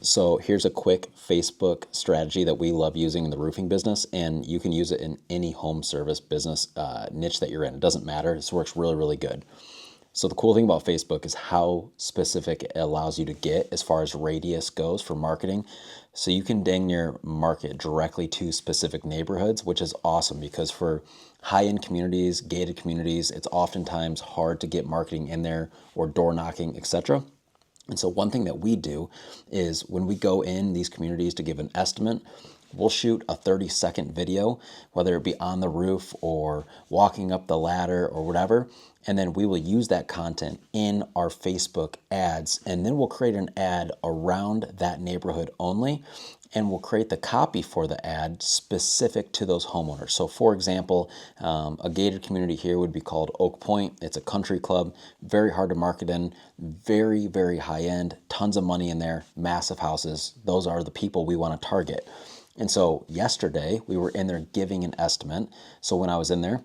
So here's a quick Facebook strategy that we love using in the roofing business, and you can use it in any home service business niche that you're in. It doesn't matter. This works really, really good. So the cool thing about Facebook is how specific it allows you to get as far as radius goes for marketing. So you can dang near market directly to specific neighborhoods, which is awesome because for high-end communities, gated communities, it's oftentimes hard to get marketing in there or door knocking, etc. And so one thing that we do is when we go in these communities to give an estimate, we'll shoot a 30-second video, whether it be on the roof or walking up the ladder or whatever. And then we will use that content in our Facebook ads. And then we'll create an ad around that neighborhood only. And we'll create the copy for the ad specific to those homeowners. So for example, a gated community here would be called Oak Point. It's a country club, very hard to market in, very, very high end, tons of money in there, massive houses. Those are the people we want to target. And so yesterday we were in there giving an estimate. So when I was in there,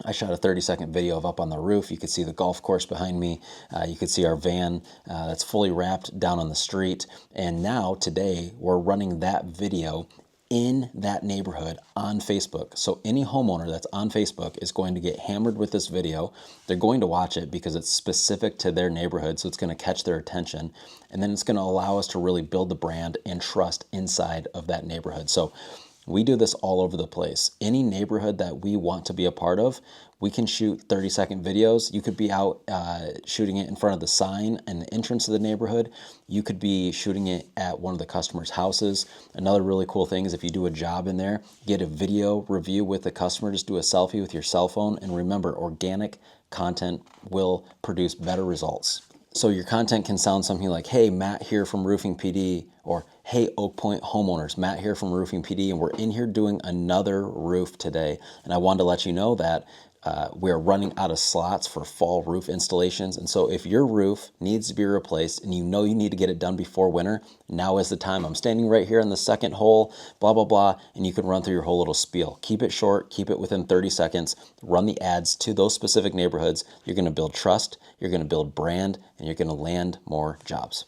I shot a 30-second video of up on the roof. You could see the golf course behind me. You could see our van that's fully wrapped down on the street. And now today we're running that video in that neighborhood on Facebook. So any homeowner that's on Facebook is going to get hammered with this video. They're going to watch it because it's specific to their neighborhood, so it's going to catch their attention. And then it's going to allow us to really build the brand and trust inside of that neighborhood. So we do this all over the place. Any neighborhood that we want to be a part of, we can shoot 30-second videos. You could be out shooting it in front of the sign and the entrance of the neighborhood. You could be shooting it at one of the customers' houses. Another really cool thing is if you do a job in there, get a video review with the customer, just do a selfie with your cell phone. And remember, organic content will produce better results. So your content can sound something like, hey, Matt here from Roofing PD, or hey, Oak Point homeowners, Matt here from Roofing PD, and we're in here doing another roof today. And I wanted to let you know that we're running out of slots for fall roof installations. And so if your roof needs to be replaced and you know you need to get it done before winter, now is the time. I'm standing right here in the second hole, blah, blah, blah, and you can run through your whole little spiel. Keep it short, keep it within 30 seconds, run the ads to those specific neighborhoods. You're going to build trust, you're going to build brand, and you're going to land more jobs.